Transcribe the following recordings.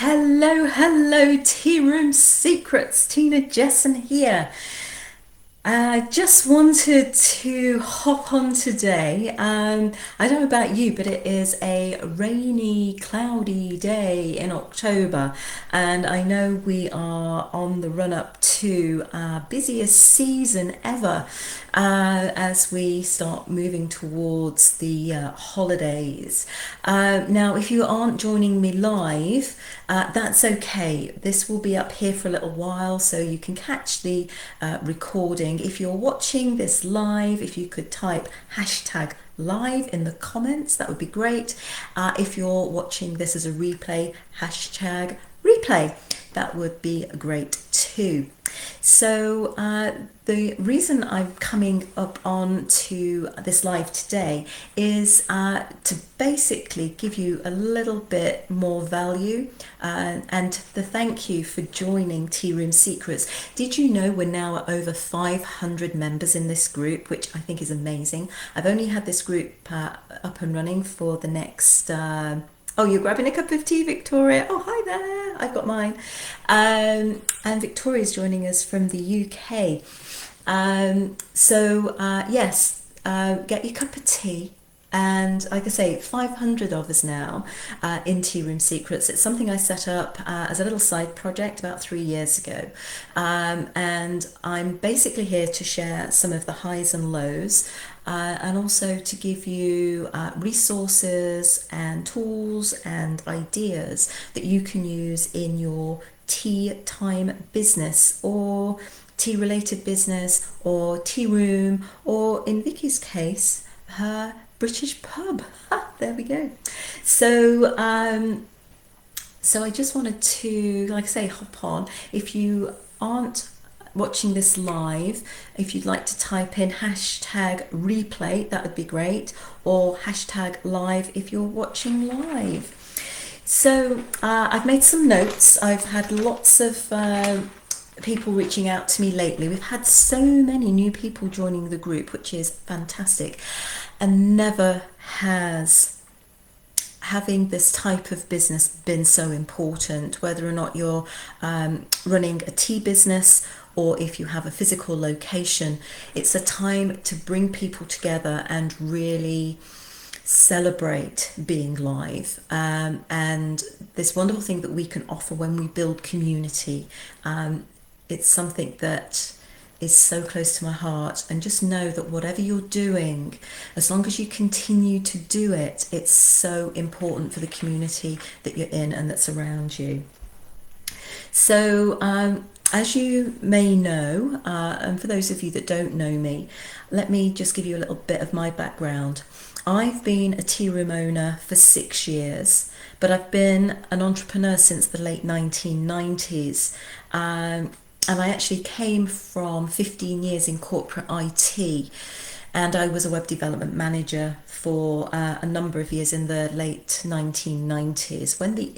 Hello, hello, Tea Room Secrets. Tina Jesson here. I just wanted to hop on today. I don't know about you, but it is a rainy, cloudy day in October, and I know we are on the run up to our busiest season ever as we start moving towards the holidays. Now, if you aren't joining me live, that's okay. This will be up here for a little while, so you can catch the recording. If you're watching this live, if you could type hashtag live in the comments, that would be great. If you're watching this as a replay, hashtag replay, that would be great too. So the reason I'm coming up on to this live today is to basically give you a little bit more value and the thank you for joining Tea Room Secrets. Did you know we're now at over 500 members in this group, which I think is amazing. I've only had this group up and running for the next oh, you're grabbing a cup of tea, Victoria. Oh, hi there. I've got mine. And Victoria's joining us from the UK. Yes, get your cup of tea. And like I say, 500 of us now in Tea Room Secrets. It's something I set up as a little side project about 3 years ago. And I'm basically here to share some of the highs and lows and also to give you resources and tools and ideas that you can use in your tea time business or tea related business or tea room, or in Vicky's case, her British pub. There we go. So I just wanted to, like I say, hop on. If you aren't watching this live, if you'd like to type in hashtag replay, that would be great, or hashtag live if you're watching live. So I've made some notes. I've had lots of people reaching out to me lately. We've had so many new people joining the group, which is fantastic, and never has having this type of business been so important, whether or not you're running a tea business or if you have a physical location. It's a time to bring people together and really celebrate being live, and this wonderful thing that we can offer when we build community. It's something that is so close to my heart, and just know that whatever you're doing, as long as you continue to do it, it's so important for the community that you're in and that's around you. So as you may know, and for those of you that don't know me, let me just give you a little bit of my background. I've been a tea room owner for 6 years, but I've been an entrepreneur since the late 1990s. And I actually came from 15 years in corporate IT, and I was a web development manager for a number of years in the late 1990s when the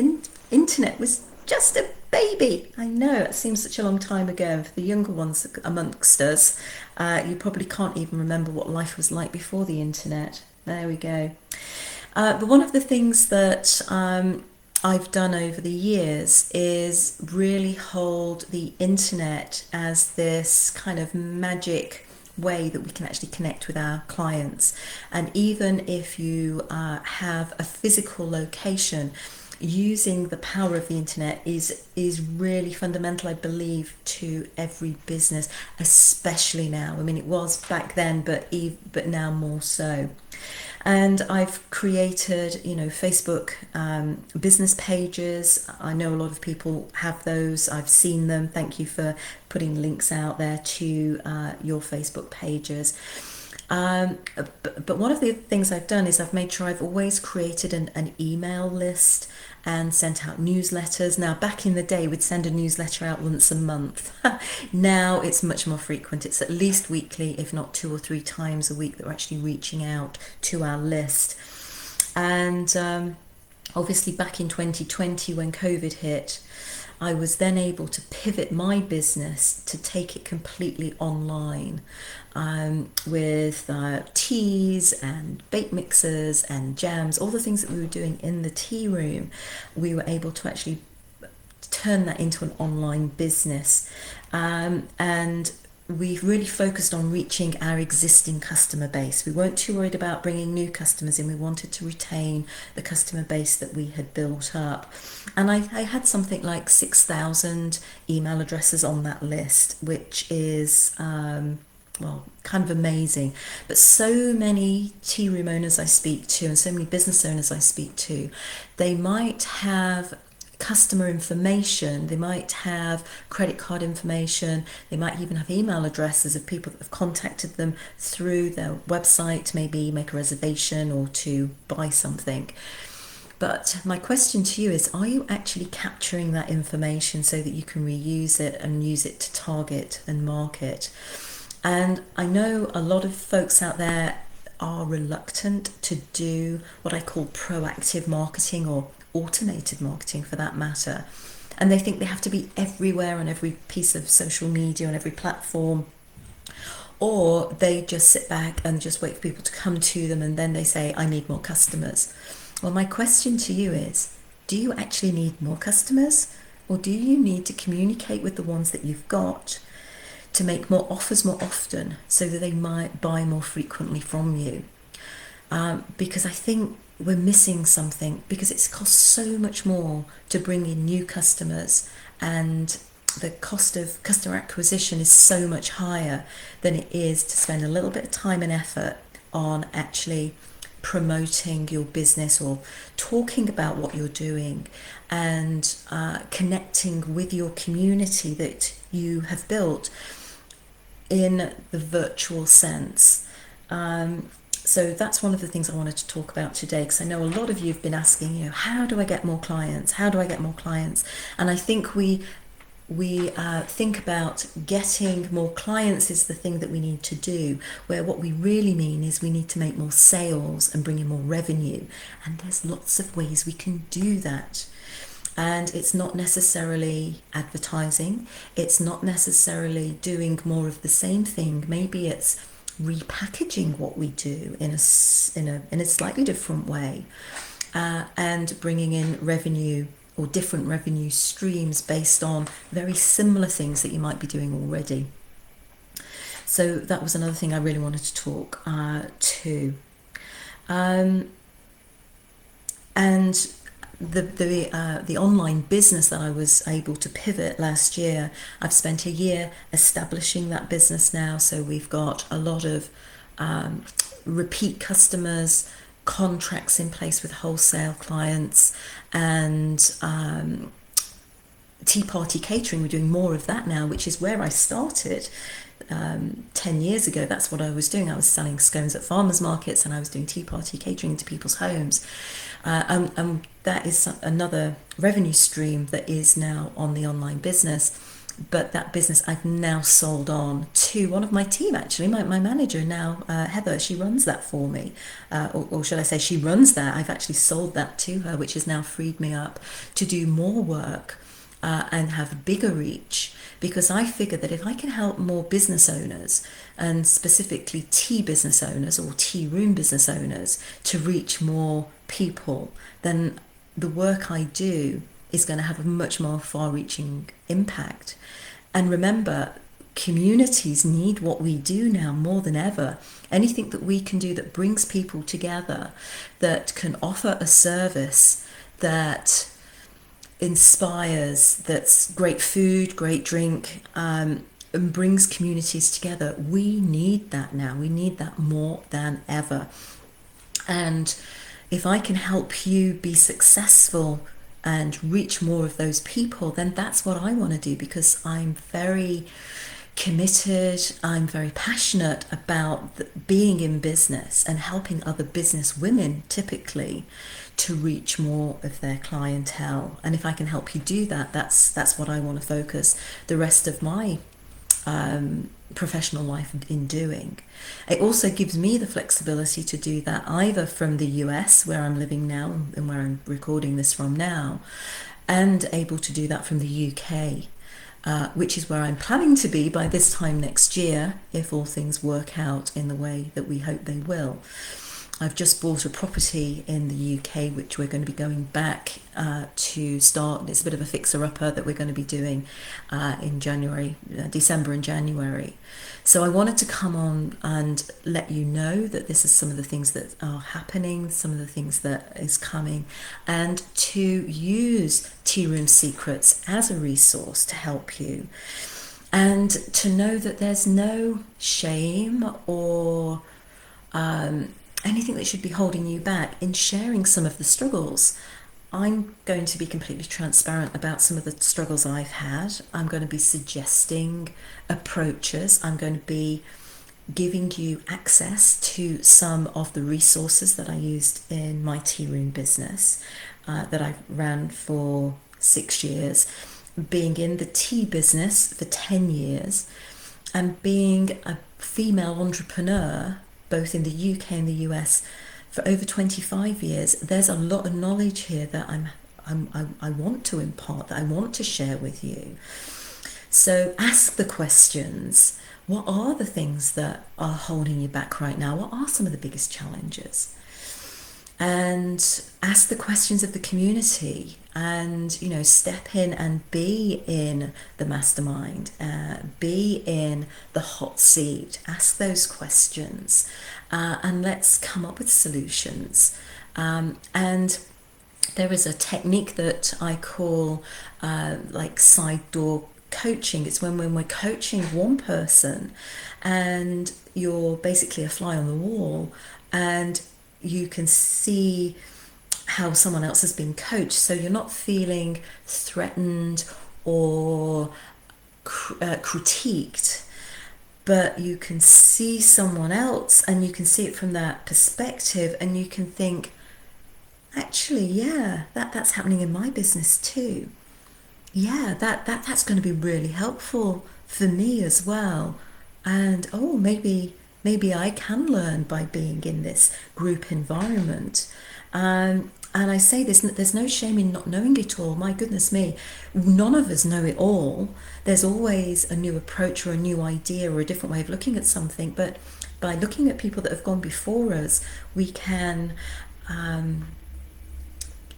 internet was just a baby. I know it seems such a long time ago, and for the younger ones amongst us, you probably can't even remember what life was like before the internet. There we go. But one of the things that I've done over the years is really hold the internet as this kind of magic way that we can actually connect with our clients. And even if you have a physical location, using the power of the internet is really fundamental, I believe, to every business, especially now. I mean, it was back then, but now more so. And I've created, Facebook business pages. I know a lot of people have those. I've seen them. Thank you for putting links out there to your Facebook pages. But one of the things I've done is I've made sure I've always created an email list and sent out newsletters. Now, back in the day, we'd send a newsletter out once a month. Now it's much more frequent. It's at least weekly, if not 2 or 3 times a week, that we're actually reaching out to our list. And obviously back in 2020 when COVID hit, I was then able to pivot my business to take it completely online, with teas and bake mixers and jams, all the things that we were doing in the tea room. We were able to actually turn that into an online business. And we've really focused on reaching our existing customer base. We weren't too worried about bringing new customers in. We wanted to retain the customer base that we had built up. And I had something like 6,000 email addresses on that list, which is well, kind of amazing. But so many tea room owners I speak to and so many business owners I speak to, they might have customer information, they might have credit card information, they might even have email addresses of people that have contacted them through their website to maybe make a reservation or to buy something. But my question to you is, are you actually capturing that information so that you can reuse it and use it to target and market? And I know a lot of folks out there are reluctant to do what I call proactive marketing, or automated marketing for that matter. And they think they have to be everywhere on every piece of social media, on every platform. Or they just sit back and just wait for people to come to them, and then they say, I need more customers. Well, my question to you is, do you actually need more customers? Or do you need to communicate with the ones that you've got to make more offers more often so that they might buy more frequently from you? Because I think we're missing something, because it's cost so much more to bring in new customers, and the cost of customer acquisition is so much higher than it is to spend a little bit of time and effort on actually promoting your business or talking about what you're doing and connecting with your community that you have built in the virtual sense. So that's one of the things I wanted to talk about today, because I know a lot of you have been asking, how do I get more clients? How do I get more clients? And I think we think about getting more clients is the thing that we need to do, where what we really mean is we need to make more sales and bring in more revenue. And there's lots of ways we can do that. And it's not necessarily advertising. It's not necessarily doing more of the same thing. Maybe it's repackaging what we do in a slightly different way, and bringing in revenue or different revenue streams based on very similar things that you might be doing already. So that was another thing I really wanted to talk to. And the online business that I was able to pivot last year, I've spent a year establishing that business now. So we've got a lot of repeat customers, contracts in place with wholesale clients, and tea party catering. We're doing more of that now, which is where I started 10 years ago. That's what I was doing. I was selling scones at farmers markets, and I was doing tea party catering to people's homes. And that is another revenue stream that is now on the online business. But that business I've now sold on to one of my team, actually. My manager now, Heather, she runs that for me. Or should I say she runs that. I've actually sold that to her, which has now freed me up to do more work and have bigger reach. Because I figure that if I can help more business owners, and specifically tea business owners or tea room business owners, to reach more people, then the work I do is going to have a much more far-reaching impact. And remember, communities need what we do now more than ever. Anything that we can do that brings people together, that can offer a service that inspires, that's great food, great drink, and brings communities together. We need that now. We need that more than ever. And if I can help you be successful and reach more of those people, then that's what I want to do, because I'm very committed, I'm very passionate about being in business and helping other business women typically to reach more of their clientele. And if I can help you do that, that's what I want to focus the rest of my professional life in doing. It also gives me the flexibility to do that either from the US, where I'm living now and where I'm recording this from now, and able to do that from the UK, which is where I'm planning to be by this time next year, if all things work out in the way that we hope they will. I've just bought a property in the UK, which we're going to be going back to start. It's a bit of a fixer-upper that we're going to be doing in January, December and January. So I wanted to come on and let you know that this is some of the things that are happening, some of the things that is coming, and to use Tea Room Secrets as a resource to help you. And to know that there's no shame or anything that should be holding you back in sharing some of the struggles. I'm going to be completely transparent about some of the struggles I've had. I'm going to be suggesting approaches. I'm going to be giving you access to some of the resources that I used in my tea room business that I ran for 6 years, being in the tea business for 10 years, and being a female entrepreneur both in the UK and the US for over 25 years. There's a lot of knowledge here that I want to impart, that I want to share with you. So ask the questions. What are the things that are holding you back right now? What are some of the biggest challenges? And ask the questions of the community, and step in and be in the mastermind, be in the hot seat. Ask those questions, and let's come up with solutions. And there is a technique that I call like side door coaching. It's when we're coaching one person and you're basically a fly on the wall, and you can see how someone else has been coached, so you're not feeling threatened or critiqued, but you can see someone else and you can see it from that perspective, and you can think, actually, yeah, that's happening in my business too. Yeah, that's going to be really helpful for me as well. And maybe I can learn by being in this group environment. And I say this, there's no shame in not knowing it all. My goodness me, none of us know it all. There's always a new approach or a new idea or a different way of looking at something. But by looking at people that have gone before us, we can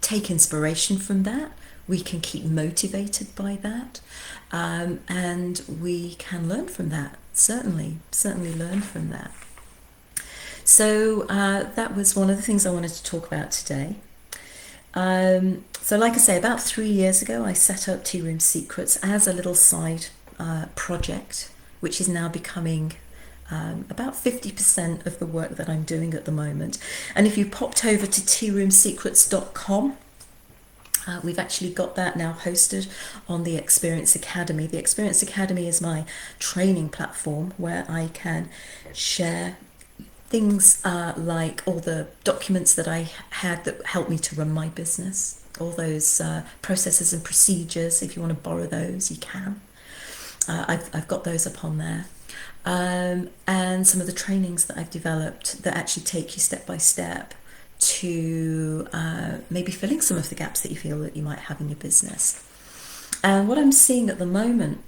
take inspiration from that. We can keep motivated by that. And we can learn from that. Certainly learn from that. So that was one of the things I wanted to talk about today. So like I say, about 3 years ago, I set up Tea Room Secrets as a little side project, which is now becoming about 50% of the work that I'm doing at the moment. And if you popped over to tearoomsecrets.com, we've actually got that now hosted on the Experience Academy. The Experience Academy is my training platform where I can share things like all the documents that I had that helped me to run my business, all those processes and procedures. If you want to borrow those, you can. I've got those up on there. And some of the trainings that I've developed that actually take you step by step to maybe filling some of the gaps that you feel that you might have in your business. And what I'm seeing at the moment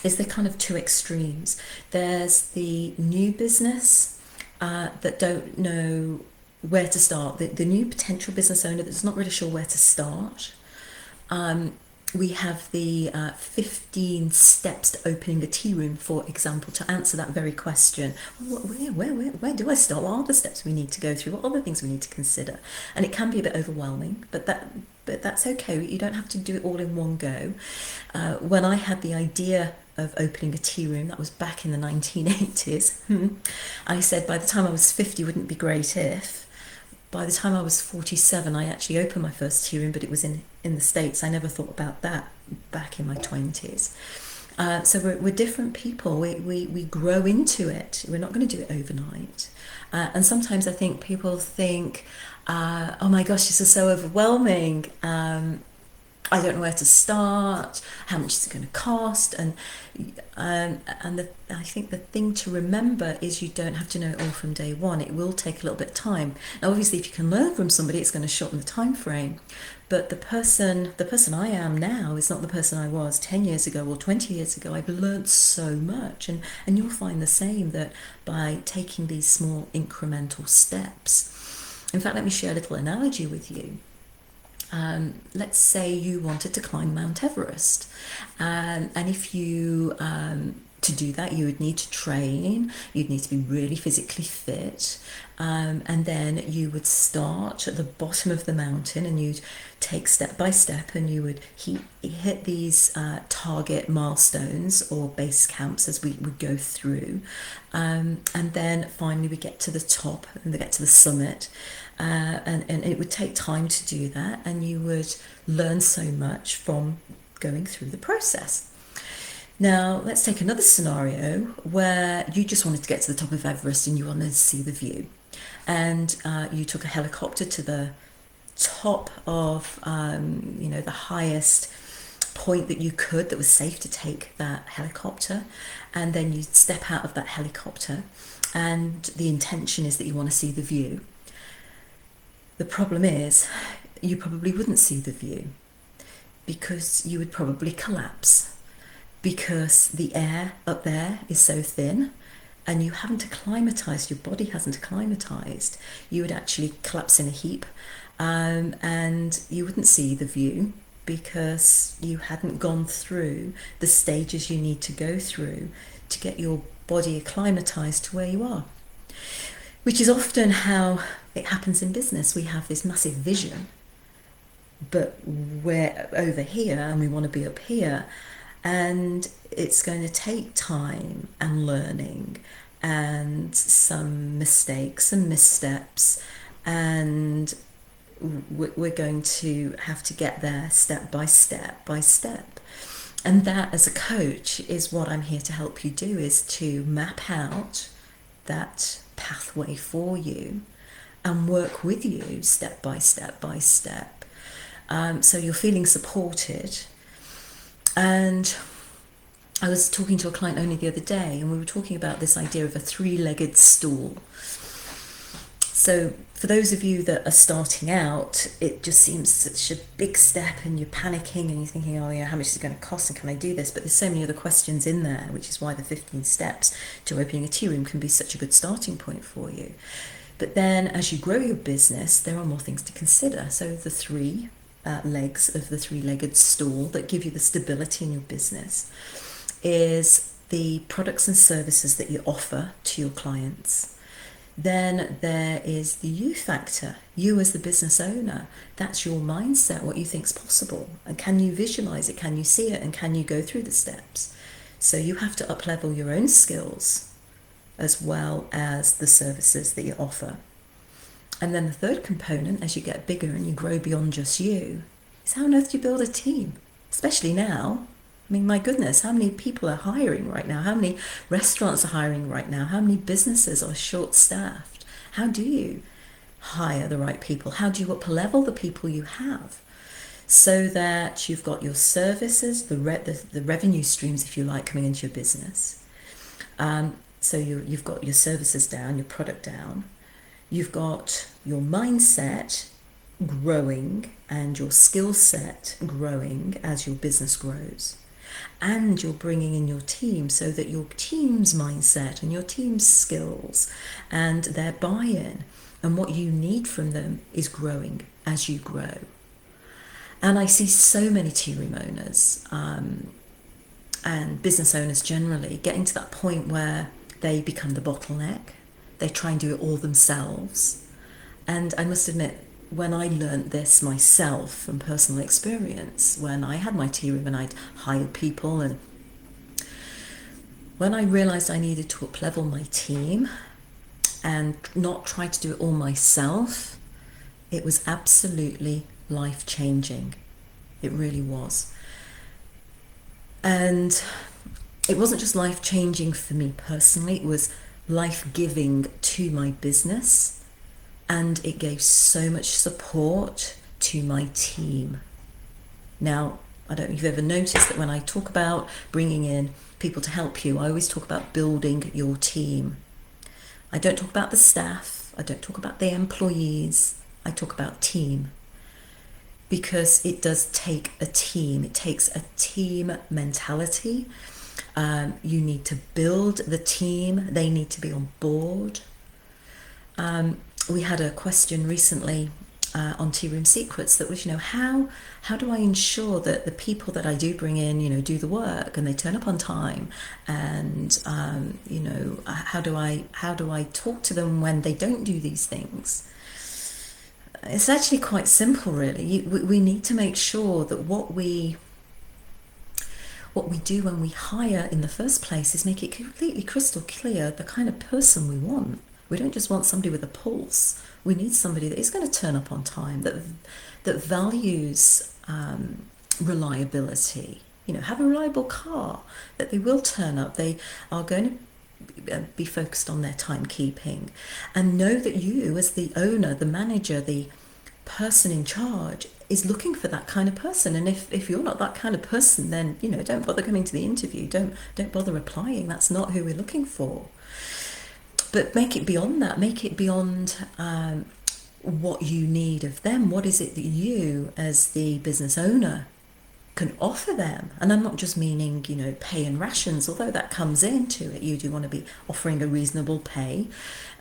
is the kind of two extremes. There's the new business that don't know where to start, the new potential business owner that's not really sure where to start. We have the 15 steps to opening a tea room, for example, to answer that very question. Where do I start? What are the steps we need to go through? What are the things we need to consider? And it can be a bit overwhelming, but that's okay. You don't have to do it all in one go. When I had the idea of opening a tea room, that was back in the 1980s, I said by the time I was 50, wouldn't it be great if? By the time I was 47, I actually opened my first tea room, but it was in the States. I never thought about that back in my 20s. So we're different people. We grow into it. We're not going to do it overnight. And sometimes I think people think, oh my gosh, this is so overwhelming. I don't know where to start. How much is it going to cost? And I think the thing to remember is you don't have to know it all from day one. It will take a little bit of time. Now, obviously, if you can learn from somebody, it's going to shorten the time frame. But the person I am now is not the person I was 10 years ago or 20 years ago. I've learned so much, and you'll find the same, that by taking these small incremental steps, In fact, let me share a little analogy with you. Let's say you wanted to climb Mount Everest, and if you to do that, you would need to train, you'd need to be really physically fit, and then you would start at the bottom of the mountain and you'd take step by step and you would hit these target milestones or base camps as we would go through. And then finally we get to the top and we get to the summit. And it would take time to do that, and you would learn so much from going through the process. Now, let's take another scenario where you just wanted to get to the top of Everest and you wanted to see the view. And you took a helicopter to the top of, the highest point that you could, that was safe to take that helicopter. And then you step out of that helicopter, and the intention is that you want to see the view. The problem is, you probably wouldn't see the view because you would probably collapse, because the air up there is so thin and you haven't acclimatized, your body hasn't acclimatized. You would actually collapse in a heap, and you wouldn't see the view because you hadn't gone through the stages you need to go through to get your body acclimatized to where you are. Which is often how it happens in business. We have this massive vision, but we're over here and we want to be up here. And it's going to take time and learning and some mistakes and missteps. And we're going to have to get there step by step by step. And that, as a coach, is what I'm here to help you do, is to map out that pathway for you and work with you step by step by step, so you're feeling supported. And I was talking to a client only the other day, and we were talking about this idea of a three-legged stool. So for those of you that are starting out, it just seems such a big step and you're panicking and you're thinking, oh yeah, how much is it going to cost and can I do this? But there's so many other questions in there, which is why the 15 steps to opening a tea room can be such a good starting point for you. But then as you grow your business, there are more things to consider. So the three legs of the three-legged stool that give you the stability in your business is the products and services that you offer to your clients. Then there is the you factor, you as the business owner. That's your mindset, what you think is possible. And can you visualize it? Can you see it? And can you go through the steps? So you have to up-level your own skills as well as the services that you offer. And then the third component, as you get bigger and you grow beyond just you, is how on earth do you build a team? Especially now. I mean, my goodness, how many people are hiring right now? How many restaurants are hiring right now? How many businesses are short-staffed? How do you hire the right people? How do you up-level the people you have so that you've got your services, the revenue streams, if you like, coming into your business? So you've got your services down, your product down. You've got your mindset growing and your skill set growing as your business grows. And you're bringing in your team so that your team's mindset and your team's skills and their buy-in and what you need from them is growing as you grow. And I see so many tea room owners and business owners generally getting to that point where they become the bottleneck. They try and do it all themselves. And I must admit, when I learnt this myself from personal experience, when I had my tea room and I'd hired people, and when I realised I needed to up-level my team and not try to do it all myself, it was absolutely life-changing. It really was. And it wasn't just life-changing for me personally, it was life-giving to my business. And it gave so much support to my team. Now, I don't know if you've ever noticed that when I talk about bringing in people to help you, I always talk about building your team. I don't talk about the staff, I don't talk about the employees, I talk about team. Because it does take a team, it takes a team mentality. You need to build the team, they need to be on board. we had a question recently on Tea Room Secrets that was, how do I ensure that the people that I do bring in, do the work and they turn up on time, and how do I talk to them when they don't do these things? It's actually quite simple, really. We need to make sure that what we do when we hire in the first place is make it completely crystal clear the kind of person we want. We don't just want somebody with a pulse. We need somebody that is going to turn up on time, that values reliability. Have a reliable car, that they will turn up. They are going to be focused on their timekeeping, and know that you, as the owner, the manager, the person in charge, is looking for that kind of person. And if you're not that kind of person, then don't bother coming to the interview. Don't bother applying. That's not who we're looking for. But make it beyond that. Make it beyond what you need of them. What is it that you, as the business owner, can offer them? And I'm not just meaning, pay and rations, although that comes into it. You do want to be offering a reasonable pay.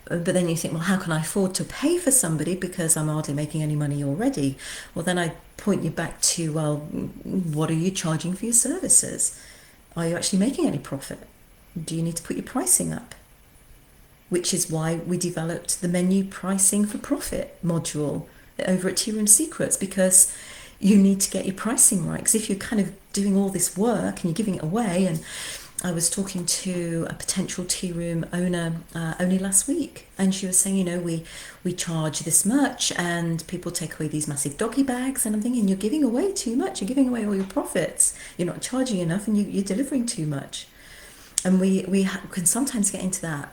But then you think, well, how can I afford to pay for somebody because I'm hardly making any money already? Well, then I point you back to, well, what are you charging for your services? Are you actually making any profit? Do you need to put your pricing up? Which is why we developed the menu pricing for profit module over at Tea Room Secrets, because you need to get your pricing right. Because if you're kind of doing all this work and you're giving it away, and I was talking to a potential tea room owner only last week, and she was saying, we charge this much, and people take away these massive doggy bags, and I'm thinking, you're giving away too much. You're giving away all your profits. You're not charging enough, and you're delivering too much. And we can sometimes get into that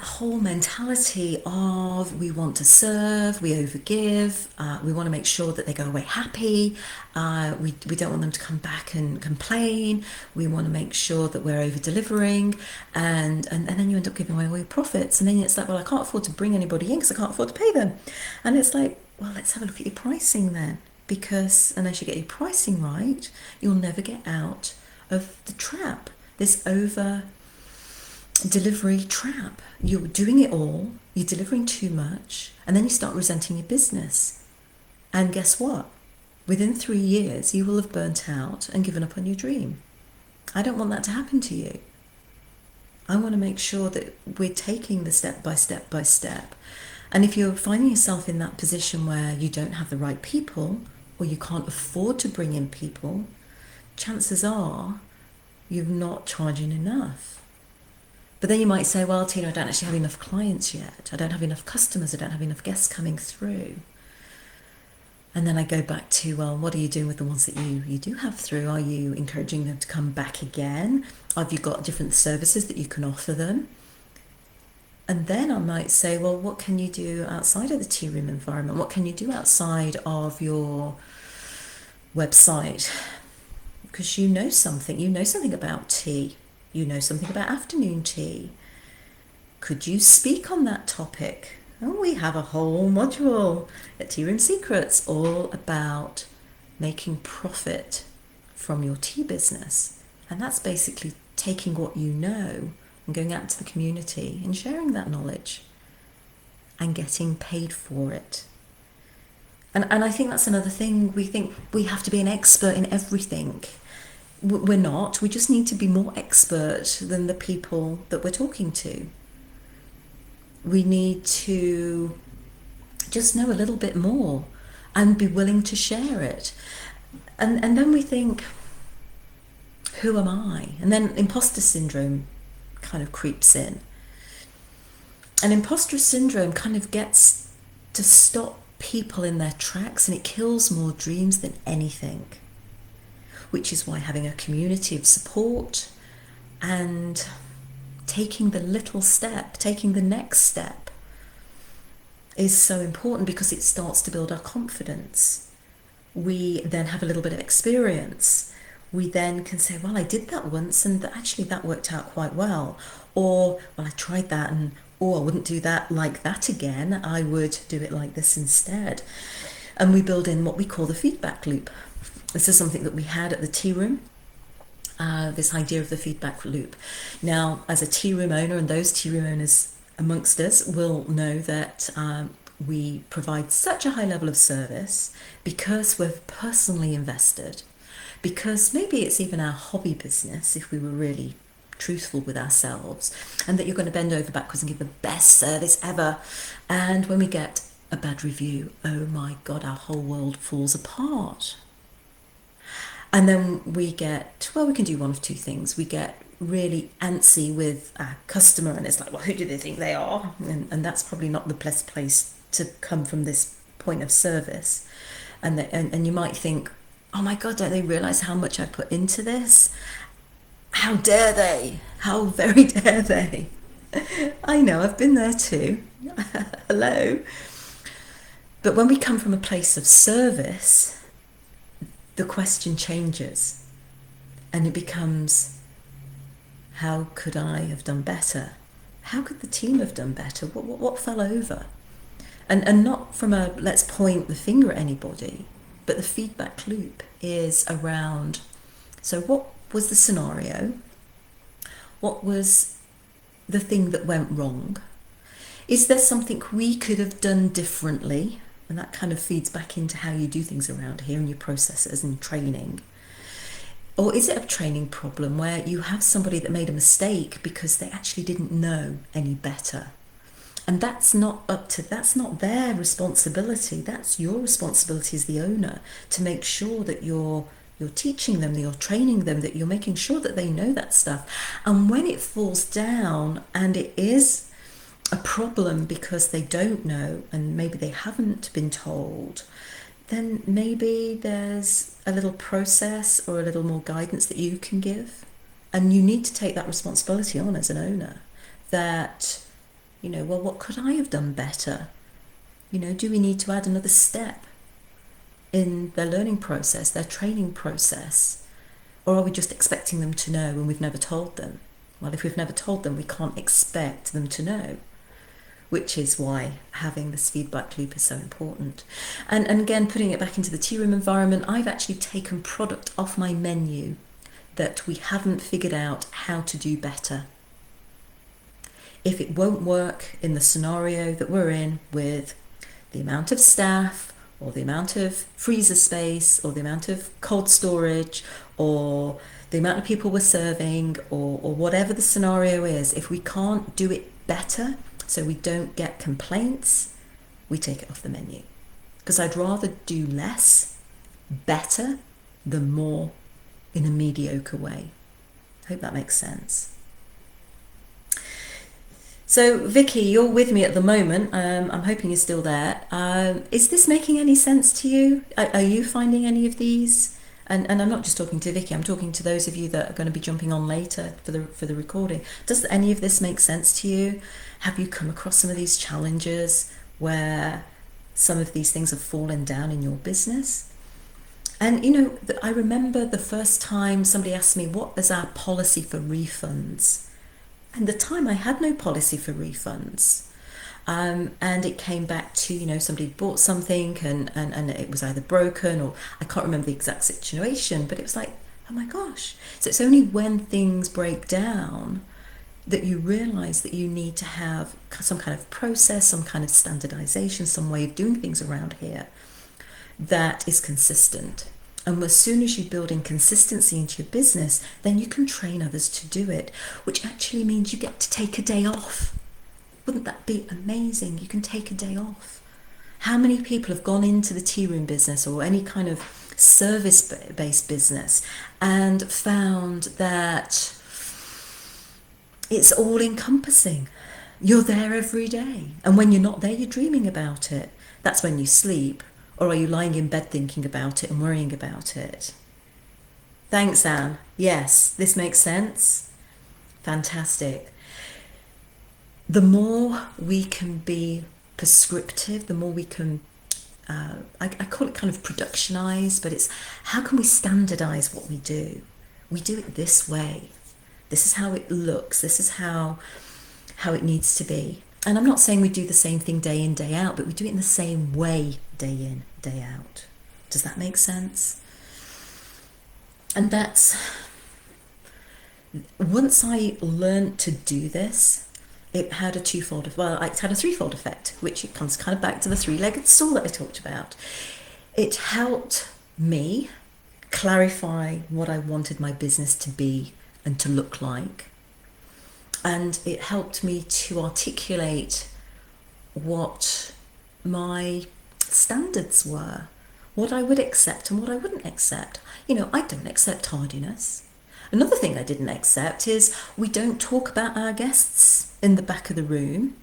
whole mentality of, we want to serve, we overgive, we want to make sure that they go away happy, we don't want them to come back and complain, we want to make sure that we're over delivering, and then you end up giving away all your profits, and then it's like, well, I can't afford to bring anybody in because I can't afford to pay them. And it's like, well, let's have a look at your pricing then, because unless you get your pricing right, you'll never get out of the trap, this over delivery trap. You're doing it all, you're delivering too much, and then you start resenting your business. And guess what? Within 3 years, you will have burnt out and given up on your dream. I don't want that to happen to you. I want to make sure that we're taking the step by step by step. And if you're finding yourself in that position where you don't have the right people, or you can't afford to bring in people, chances are you're not charging enough. But then you might say, well, Tina, I don't actually have enough clients yet. I don't have enough customers. I don't have enough guests coming through. And then I go back to, well, what are you doing with the ones that you do have through? Are you encouraging them to come back again? Have you got different services that you can offer them? And then I might say, well, what can you do outside of the tea room environment? What can you do outside of your website? Because you know something about tea. You know something about afternoon tea. Could you speak on that topic? And we have a whole module at Tea Room Secrets all about making profit from your tea business. And that's basically taking what you know and going out to the community and sharing that knowledge and getting paid for it. And I think that's another thing. We think we have to be an expert in everything. We're not. We just need to be more expert than the people that we're talking to. We need to just know a little bit more and be willing to share it. And then we think, who am I? And then imposter syndrome kind of creeps in. And imposter syndrome kind of gets to stop people in their tracks, and it kills more dreams than anything. Which is why having a community of support and taking the little step, taking the next step is so important, because it starts to build our confidence. We then have a little bit of experience. We then can say, well, I did that once and actually that worked out quite well. Or, well, I tried that and, I wouldn't do that like that again. I would do it like this instead. And we build in what we call the feedback loop. This is something that we had at the tea room, this idea of the feedback loop. Now, as a tea room owner, and those tea room owners amongst us will know that we provide such a high level of service because we're personally invested, because maybe it's even our hobby business if we were really truthful with ourselves, and that you're going to bend over backwards and give the best service ever. And when we get a bad review, oh my God, our whole world falls apart. And then we get, well, we can do one of two things. We get really antsy with our customer, and it's like, well, who do they think they are? And that's probably not the best place to come from this point of service. And you might think, oh my God, don't they realize how much I put into this? How dare they? How very dare they? I know, I've been there too. Hello. But when we come from a place of service, the question changes and it becomes, how could I have done better? How could the team have done better? What fell over? And not from a let's point the finger at anybody, but the feedback loop is around, so what was the scenario? What was the thing that went wrong? Is there something we could have done differently? And that kind of feeds back into how you do things around here and your processes and training. Or is it a training problem where you have somebody that made a mistake because they actually didn't know any better? And that's not their responsibility. That's your responsibility as the owner to make sure that you're teaching them, that you're training them, that you're making sure that they know that stuff. And when it falls down and it is a problem because they don't know and maybe they haven't been told, then maybe there's a little process or a little more guidance that you can give. And you need to take that responsibility on as an owner that, well, what could I have done better? Do we need to add another step in their learning process, their training process? Or are we just expecting them to know when we've never told them? Well, if we've never told them, we can't expect them to know, which is why having this feedback loop is so important. And again, putting it back into the tea room environment, I've actually taken product off my menu that we haven't figured out how to do better. If it won't work in the scenario that we're in with the amount of staff or the amount of freezer space or the amount of cold storage or the amount of people we're serving or whatever the scenario is, if we can't do it better so we don't get complaints, we take it off the menu. Because I'd rather do less, better, than more in a mediocre way. I hope that makes sense. So Vicky, you're with me at the moment. I'm hoping you're still there. Is this making any sense to you? Are you finding any of these? And I'm not just talking to Vicky, I'm talking to those of you that are going to be jumping on later for the recording. Does any of this make sense to you? Have you come across some of these challenges where some of these things have fallen down in your business? And I remember the first time somebody asked me, what is our policy for refunds? And the time I had no policy for refunds. And it came back to, somebody bought something and it was either broken or I can't remember the exact situation, but it was like, oh my gosh. So it's only when things break down that you realize that you need to have some kind of process, some kind of standardization, some way of doing things around here that is consistent. And as soon as you build in consistency into your business, then you can train others to do it, which actually means you get to take a day off. Wouldn't that be amazing? You can take a day off. How many people have gone into the tea room business or any kind of service-based business and found that it's all-encompassing? You're there every day. And when you're not there, you're dreaming about it. That's when you sleep. Or are you lying in bed thinking about it and worrying about it? Thanks, Anne. Yes, this makes sense. Fantastic. The more we can be prescriptive, the more we can, I call it kind of productionize, but it's how can we standardize what we do? We do it this way. This is how it looks. This is how it needs to be. And I'm not saying we do the same thing day in, day out, but we do it in the same way day in, day out. Does that make sense? And that's, once I learned to do this, it had a twofold, well, it had a threefold effect, which it comes kind of back to the three-legged stool that I talked about. It helped me clarify what I wanted my business to be and to look like. And it helped me to articulate what my standards were, what I would accept and what I wouldn't accept. I don't accept tardiness. Another thing I didn't accept is we don't talk about our guests in the back of the room.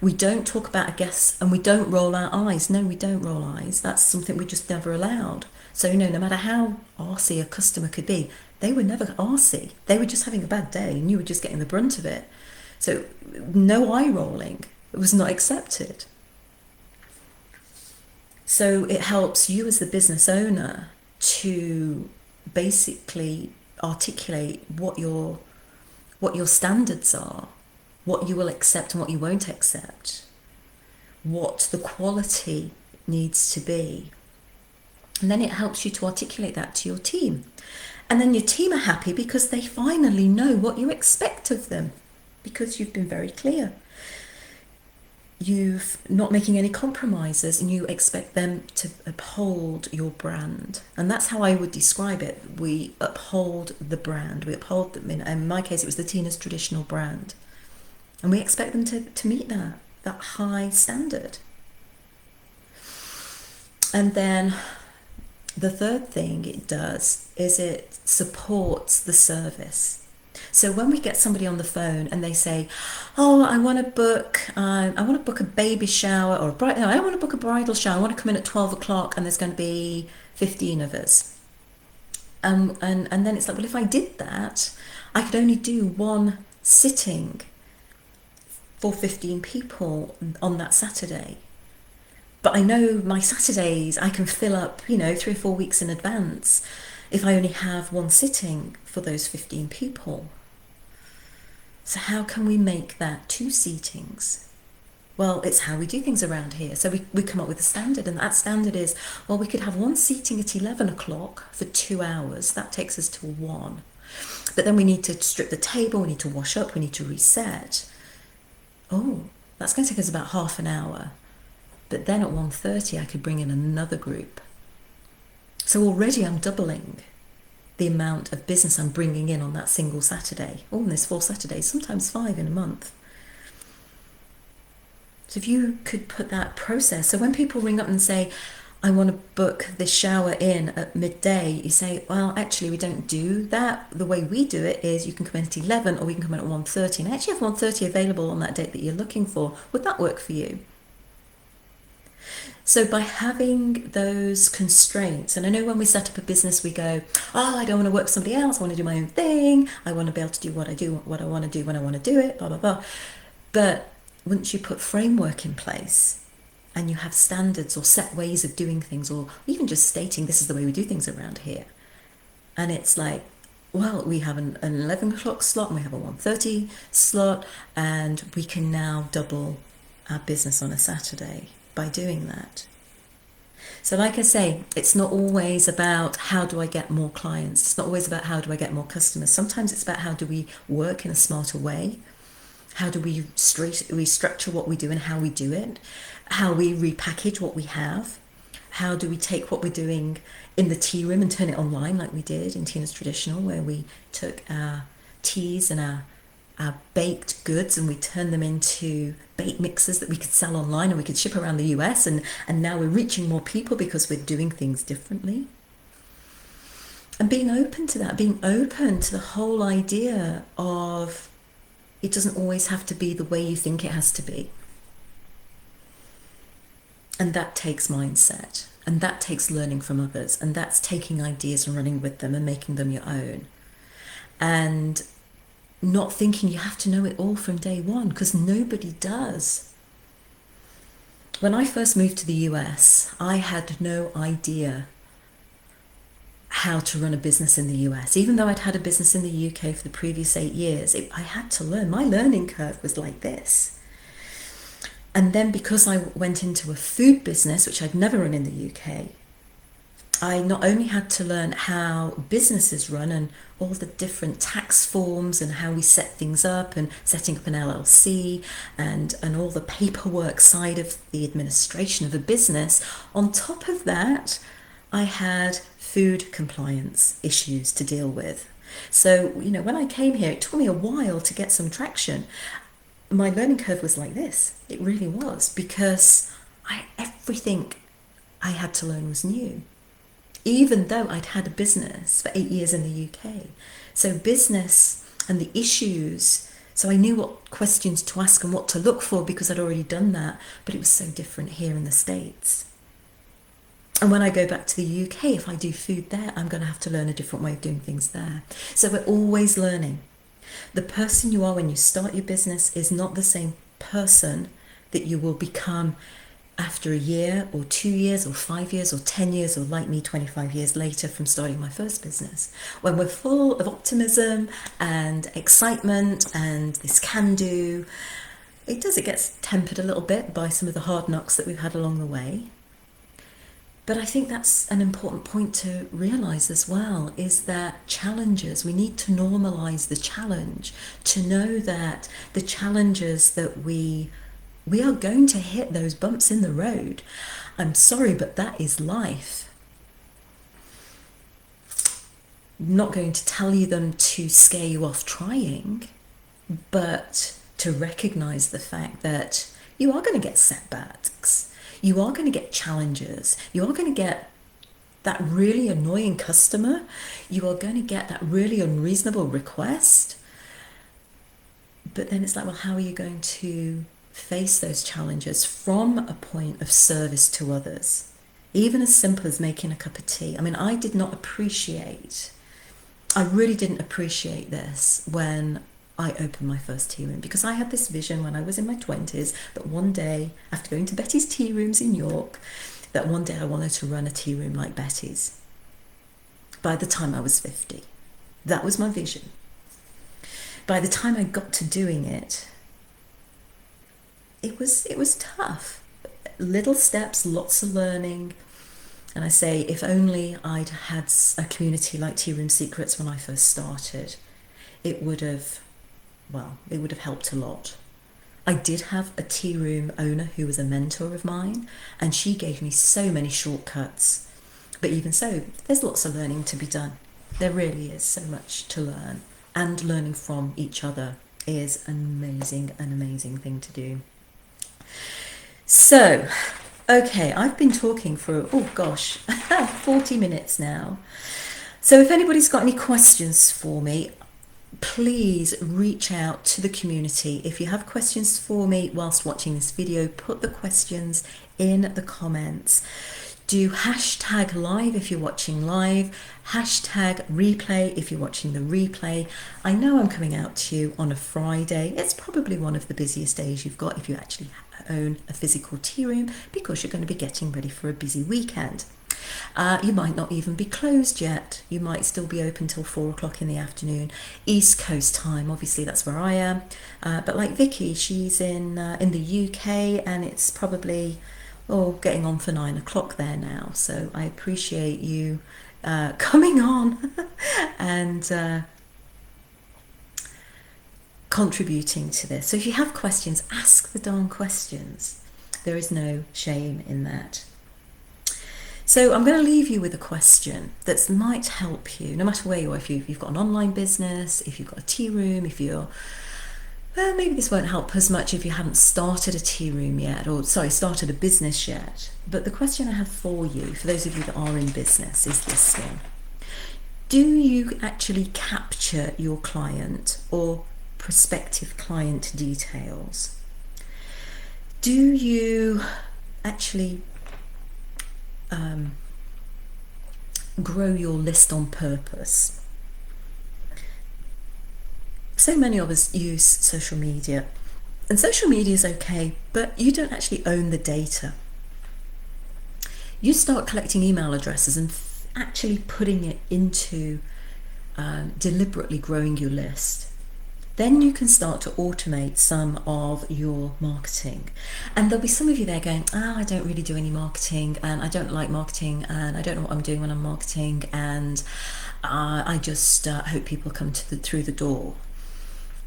We don't talk about our guests and we don't roll our eyes. No, we don't roll eyes. That's something we just never allowed. So, no matter how arsey a customer could be, they were never arsey. They were just having a bad day and you were just getting the brunt of it. So no eye rolling. It was not accepted. So it helps you as the business owner to basically articulate what your standards are, what you will accept and what you won't accept, what the quality needs to be. And then it helps you to articulate that to your team. And then your team are happy because they finally know what you expect of them, because you've been very clear. You're not making any compromises and you expect them to uphold your brand. And that's how I would describe it. We uphold the brand. We uphold, in my case, it was the Tina's traditional brand. And we expect them to meet that high standard. And then the third thing it does is it supports the service. So when we get somebody on the phone and they say, "Oh, I want to book a baby shower or I want to book a bridal shower. I want to come in at 12 o'clock and there's going to be 15 of us." And then it's like, well, if I did that, I could only do one sitting for 15 people on that Saturday. But I know my Saturdays I can fill up, 3 or 4 weeks in advance if I only have one sitting for those 15 people. So how can we make that 2 seatings? Well, it's how we do things around here. So we come up with a standard, and that standard is, well, we could have one seating at 11 o'clock for 2 hours. That takes us to 1. But then we need to strip the table, we need to wash up, we need to reset. Oh, that's going to take us about half an hour. But then at 1:30 I could bring in another group. So already I'm doubling the amount of business I'm bringing in on that single Saturday. Oh, and there's 4 Saturdays, sometimes 5 in a month. So if you could put that process, so when people ring up and say, "I want to book this shower in at midday," you say, "Well, actually we don't do that. The way we do it is you can come in at 11 or we can come in at 1:30. And I actually have 1:30 available on that date that you're looking for. Would that work for you?" So by having those constraints, and I know when we set up a business, we go, "Oh, I don't want to work for somebody else. I want to do my own thing. I want to be able to do what I want to do when I want to do it, blah, blah, blah." But once you put framework in place and you have standards or set ways of doing things, or even just stating this is the way we do things around here, and it's like, well, we have an 11 o'clock slot and we have a 1:30 slot, and we can now double our business on a Saturday by doing that. So like I say, it's not always about how do I get more clients. It's not always about how do I get more customers. Sometimes it's about how do we work in a smarter way. How do we restructure what we do and how we do it? How we repackage what we have? How do we take what we're doing in the tea room and turn it online like we did in Tina's Traditional, where we took our teas and our baked goods and we turned them into bake mixes that we could sell online and we could ship around the US, and now we're reaching more people because we're doing things differently. And being open to that, being open to the whole idea of it doesn't always have to be the way you think it has to be. And that takes mindset, and that takes learning from others, and that's taking ideas and running with them and making them your own. And not thinking you have to know it all from day one, because nobody does. When I first moved to the US, I had no idea how to run a business in the US. Even though I'd had a business in the UK for the previous 8 years, I had to learn. My learning curve was like this. And then because I went into a food business, which I'd never run in the UK, I not only had to learn how businesses run and all the different tax forms and how we set things up and setting up an LLC and all the paperwork side of the administration of a business. On top of that, I had food compliance issues to deal with. So, when I came here, it took me a while to get some traction. My learning curve was like this. It really was, because everything I had to learn was new, even though I'd had a business for 8 years in the UK. So business and the issues, so I knew what questions to ask and what to look for because I'd already done that, but it was so different here in the States. And when I go back to the UK, if I do food there, I'm going to have to learn a different way of doing things there. So we're always learning. The person you are when you start your business is not the same person that you will become after a year or 2 years or 5 years or 10 years, or like me, 25 years later from starting my first business. When we're full of optimism and excitement and this can do, it gets tempered a little bit by some of the hard knocks that we've had along the way. But I think that's an important point to realise as well, is that challenges, we need to normalise the challenge, to know that the challenges that we are going to hit those bumps in the road. I'm sorry, but that is life. I'm not going to tell you them to scare you off trying, but to recognise the fact that you are going to get setbacks. You are going to get challenges. You are going to get that really annoying customer. You are going to get that really unreasonable request. But then it's like, well, how are you going to face those challenges from a point of service to others? Even as simple as making a cup of tea. I mean, I really didn't appreciate this when I opened my first tea room, because I had this vision when I was in my 20s that one day, after going to Betty's Tea Rooms in York, that one day I wanted to run a tea room like Betty's. By the time I was 50, that was my vision. By the time I got to doing it, it was tough. Little steps, lots of learning. And I say, if only I'd had a community like Tea Room Secrets when I first started, it would have helped a lot. I did have a tea room owner who was a mentor of mine, and she gave me so many shortcuts. But even so, there's lots of learning to be done. There really is so much to learn, and learning from each other is an amazing thing to do. So, okay, I've been talking for, 40 minutes now. So if anybody's got any questions for me, please reach out to the community. If you have questions for me whilst watching this video, put the questions in the comments. Do hashtag live if you're watching live, hashtag replay if you're watching the replay. I know I'm coming out to you on a Friday. It's probably one of the busiest days you've got if you actually own a physical tea room, because you're going to be getting ready for a busy weekend. You might not even be closed yet. You might still be open till 4 o'clock in the afternoon, East Coast time. Obviously, that's where I am. But like Vicky, she's in the UK, and it's probably getting on for 9 o'clock there now. So I appreciate you coming on and contributing to this. So if you have questions, ask the darn questions. There is no shame in that. So I'm going to leave you with a question that might help you, no matter where you are. If you've got an online business, if you've got a tea room, maybe this won't help as much if you haven't started a tea room yet, started a business yet. But the question I have for you, for those of you that are in business, is this one. Do you actually capture your client or prospective client details? Do you actually grow your list on purpose? So many of us use social media, and social media is okay, but you don't actually own the data. You start collecting email addresses and actually putting it into deliberately growing your list. then you can start to automate some of your marketing. And there'll be some of you there going, I don't really do any marketing, and I don't like marketing, and I don't know what I'm doing when I'm marketing, and I just hope people come through the door.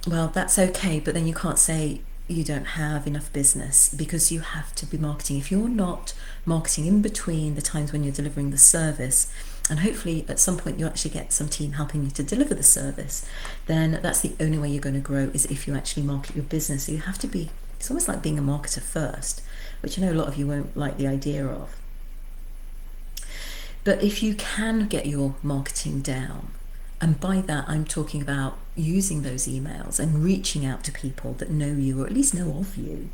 Well, that's okay, but then you can't say you don't have enough business, because you have to be marketing. If you're not marketing in between the times when you're delivering the service, and hopefully at some point you actually get some team helping you to deliver the service, then that's the only way you're going to grow, is if you actually market your business. So you have to be, it's almost like being a marketer first, which I know a lot of you won't like the idea of. But if you can get your marketing down, and by that I'm talking about using those emails and reaching out to people that know you, or at least know of you,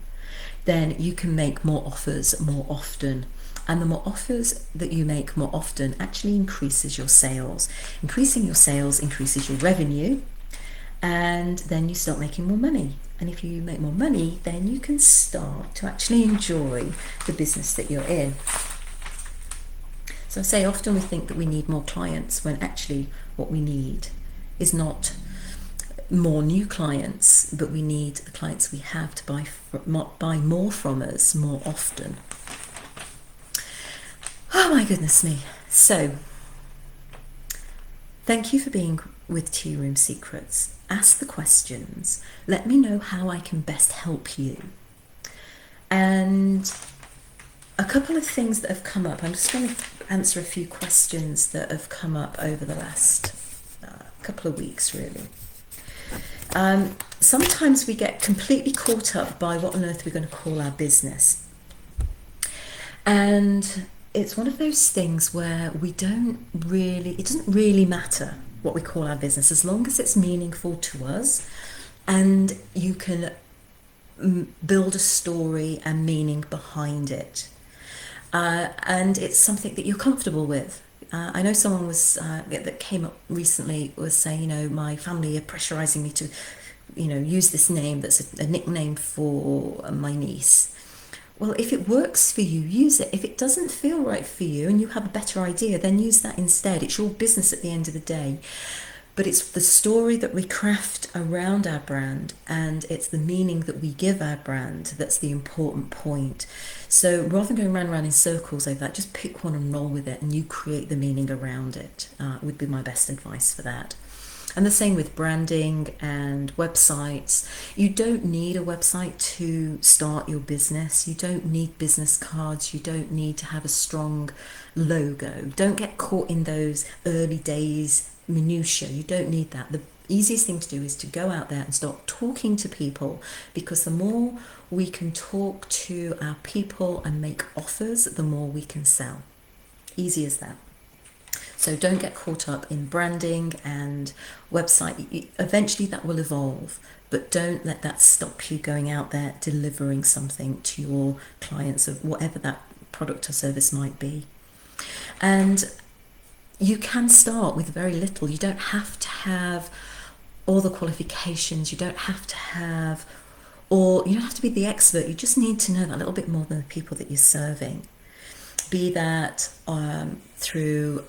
then you can make more offers more often. And the more offers that you make more often actually increases your sales. Increasing your sales increases your revenue, and then you start making more money. And if you make more money, then you can start to actually enjoy the business that you're in. So I say often we think that we need more clients, when actually what we need is not more new clients, but we need the clients we have to buy more from us more often. Oh my goodness me. So thank you for being with Tea Room Secrets. Ask the questions. Let me know how I can best help you. And a couple of things that have come up. I'm just going to answer a few questions that have come up over the last couple of weeks, really. Sometimes we get completely caught up by what on earth we're going to call our business. And it's one of those things where it doesn't really matter what we call our business, as long as it's meaningful to us and you can build a story and meaning behind it. And it's something that you're comfortable with. I know someone that came up recently was saying, my family are pressurizing me to, use this name that's a nickname for my niece. Well, if it works for you, use it. If it doesn't feel right for you and you have a better idea, then use that instead. It's your business at the end of the day. But it's the story that we craft around our brand, and it's the meaning that we give our brand that's the important point. So rather than going round and round in circles over that, just pick one and roll with it, and you create the meaning around it, would be my best advice for that. And the same with branding and websites. You don't need a website to start your business. You don't need business cards. You don't need to have a strong logo. Don't get caught in those early days minutiae. You don't need that. The easiest thing to do is to go out there and start talking to people, because the more we can talk to our people and make offers, the more we can sell. Easy as that. So don't get caught up in branding and website. Eventually that will evolve, but don't let that stop you going out there delivering something to your clients of whatever that product or service might be. And you can start with very little. You don't have to have all the qualifications. You don't have to have, or you don't have to be the expert. You just need to know that little bit more than the people that you're serving. Be that through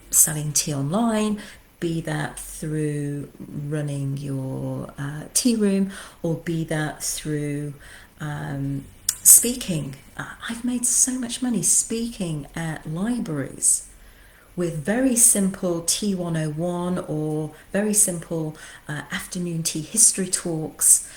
selling tea online, be that through running your tea room, or be that through speaking. I've made so much money speaking at libraries with very simple Tea 101 or very simple afternoon tea history talks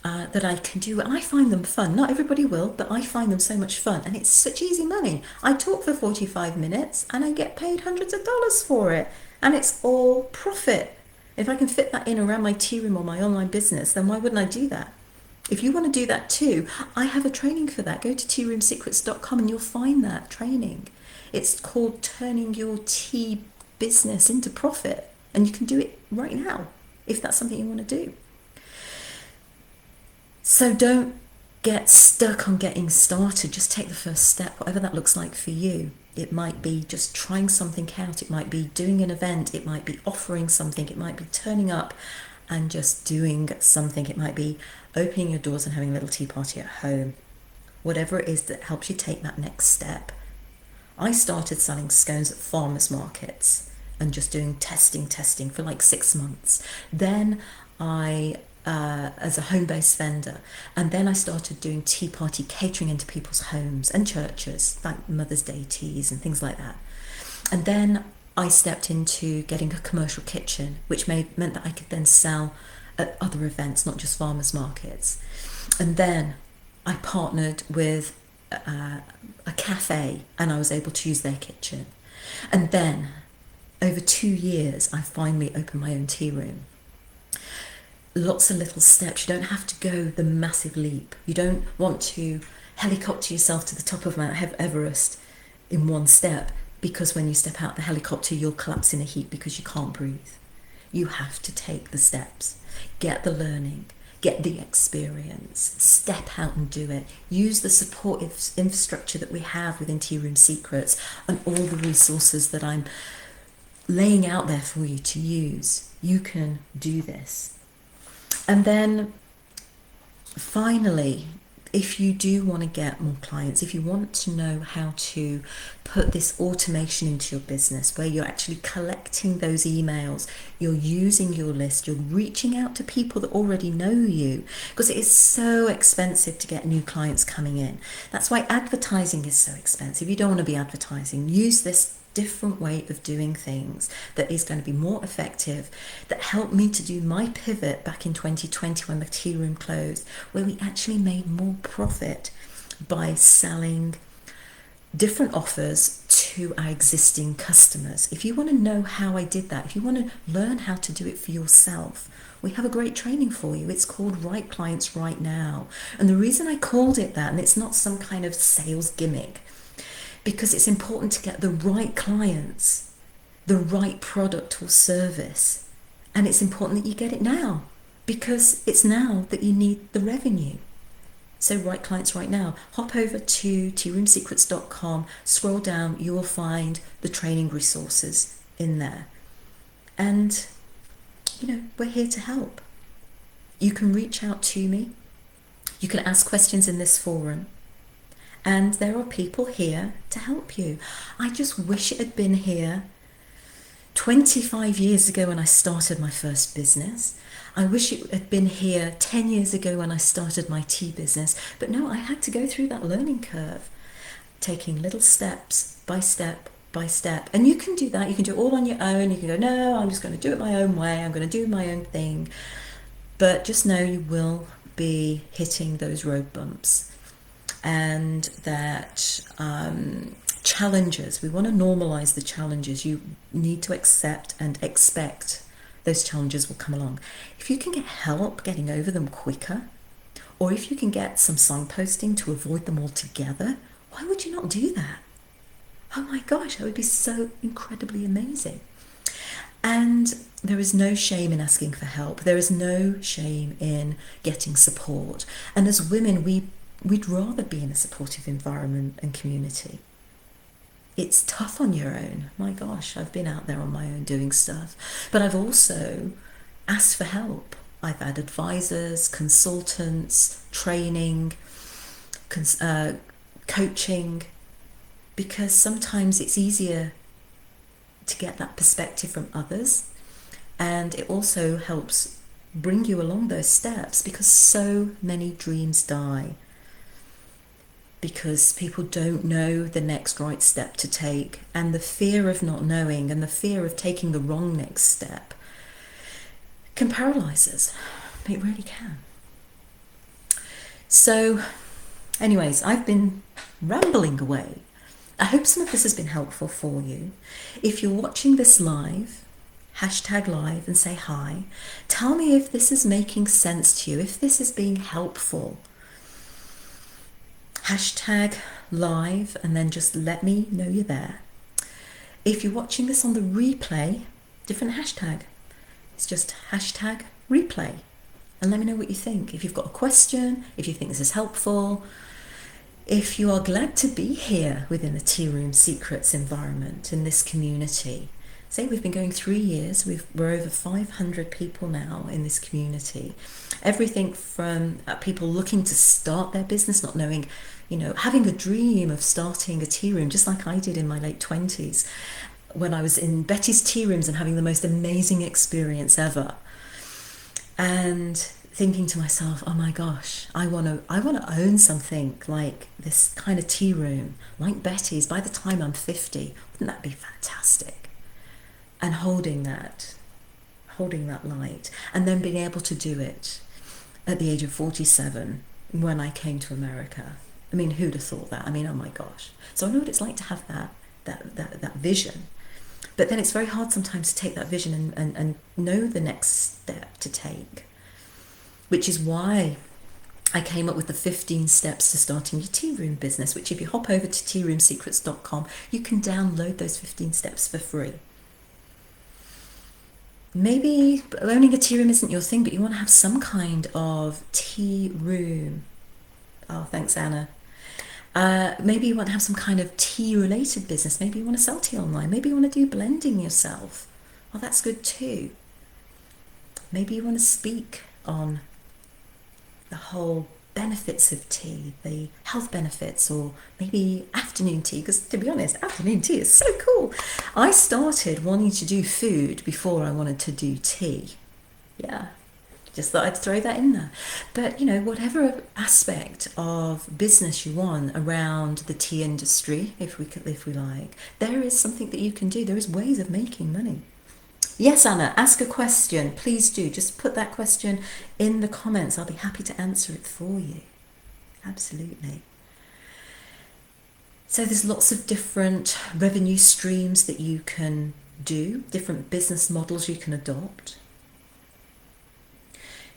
that I can do. And I find them fun. Not everybody will, but I find them so much fun. And it's such easy money. I talk for 45 minutes and I get paid hundreds of dollars for it. And it's all profit. If I can fit that in around my tea room or my online business, then why wouldn't I do that? If you want to do that too, I have a training for that. Go to tearoomsecrets.com and you'll find that training. It's called Turning Your Tea Business into Profit. And you can do it right now if that's something you want to do. So don't get stuck on getting started. Just take the first step, whatever that looks like for you. It might be just trying something out. It might be doing an event. It might be offering something. It might be turning up and just doing something. It might be opening your doors and having a little tea party at home. Whatever it is that helps you take that next step. I started selling scones at farmers markets and just doing testing for like 6 months. Then I as a home-based vendor, and then I started doing tea party catering into people's homes and churches, like Mother's Day teas and things like that. And then I stepped into getting a commercial kitchen, which meant that I could then sell at other events, not just farmers markets. And then I partnered with a cafe, and I was able to use their kitchen. And then over 2 years, I finally opened my own tea room. Lots of little steps. You don't have to go the massive leap. You don't want to helicopter yourself to the top of Mount Everest in one step, because when you step out the helicopter, you'll collapse in a heap because you can't breathe. You have to take the steps, get the learning, get the experience, step out and do it. Use the supportive infrastructure that we have within Tea Room Secrets and all the resources that I'm laying out there for you to use. You can do this. And then finally, if you do want to get more clients, if you want to know how to put this automation into your business where you're actually collecting those emails, you're using your list, you're reaching out to people that already know you, because it is so expensive to get new clients coming in. That's why advertising is so expensive. You don't want to be advertising. Use this different way of doing things that is going to be more effective, that helped me to do my pivot back in 2020 when the tea room closed, where we actually made more profit by selling different offers to our existing customers. If you want to know how I did that, if you want to learn how to do it for yourself, we have a great training for you. It's called Right Clients Right Now. And the reason I called it that, and it's not some kind of sales gimmick, because it's important to get the right clients, the right product or service. And it's important that you get it now, because it's now that you need the revenue. So Right Clients Right Now. Hop over to tearoomsecrets.com, scroll down, you will find the training resources in there. And, we're here to help. You can reach out to me. You can ask questions in this forum. And there are people here to help you. I just wish it had been here 25 years ago when I started my first business. I wish it had been here 10 years ago when I started my tea business. But no, I had to go through that learning curve, taking little steps by step by step. And you can do that. You can do it all on your own. You can go, no, I'm just going to do it my own way. I'm going to do my own thing. But just know you will be hitting those road bumps. And that challenges, we want to normalize the challenges. You need to accept and expect those challenges will come along. If you can get help getting over them quicker, or if you can get some signposting to avoid them altogether, why would you not do that? Oh my gosh, that would be so incredibly amazing. And there is no shame in asking for help. There is no shame in getting support. And as women, we'd rather be in a supportive environment and community. It's tough on your own. My gosh, I've been out there on my own doing stuff. But I've also asked for help. I've had advisors, consultants, training, coaching, because sometimes it's easier to get that perspective from others. And it also helps bring you along those steps, because so many dreams die because people don't know the next right step to take, and the fear of not knowing and the fear of taking the wrong next step can paralyze us. It really can. So anyways, I've been rambling away. I hope some of this has been helpful for you. If you're watching this live, hashtag live and say hi. Tell me if this is making sense to you, if this is being helpful. Hashtag live, and then just let me know you're there. If you're watching this on the replay, different hashtag. It's just hashtag replay. And let me know what you think. If you've got a question, if you think this is helpful, if you are glad to be here within the Tea Room Secrets environment, in this community. Say we've been going 3 years, we're over 500 people now in this community. Everything from people looking to start their business, not knowing, having a dream of starting a tea room, just like I did in my late 20s, when I was in Betty's tea rooms and having the most amazing experience ever. and thinking to myself, oh my gosh, I want to own something like this kind of tea room, like Betty's, by the time I'm 50. Wouldn't that be fantastic? And holding that light, and then being able to do it at the age of 47 when I came to America. I mean, who'd have thought that? I mean, oh my gosh. So I know what it's like to have that vision. But then it's very hard sometimes to take that vision and know the next step to take, which is why I came up with the 15 steps to starting your tea room business, which if you hop over to tearoomsecrets.com, you can download those 15 steps for free. Maybe owning a tea room isn't your thing, but you want to have some kind of tea room. Oh, thanks, Anna. Maybe you want to have some kind of tea related business. Maybe you want to sell tea online. Maybe you want to do blending yourself. Well, that's good too. Maybe you want to speak on the whole benefits of tea, the health benefits, or maybe afternoon tea, because to be honest, afternoon tea is so cool. I started wanting to do food before I wanted to do tea. Yeah, just thought I'd throw that in there. But whatever aspect of business you want around the tea industry, if we like, there is something that you can do. There is ways of making money. Yes, Anna, ask a question. Please do. Just put that question in the comments. I'll be happy to answer it for you. Absolutely. So there's lots of different revenue streams that you can do, different business models you can adopt.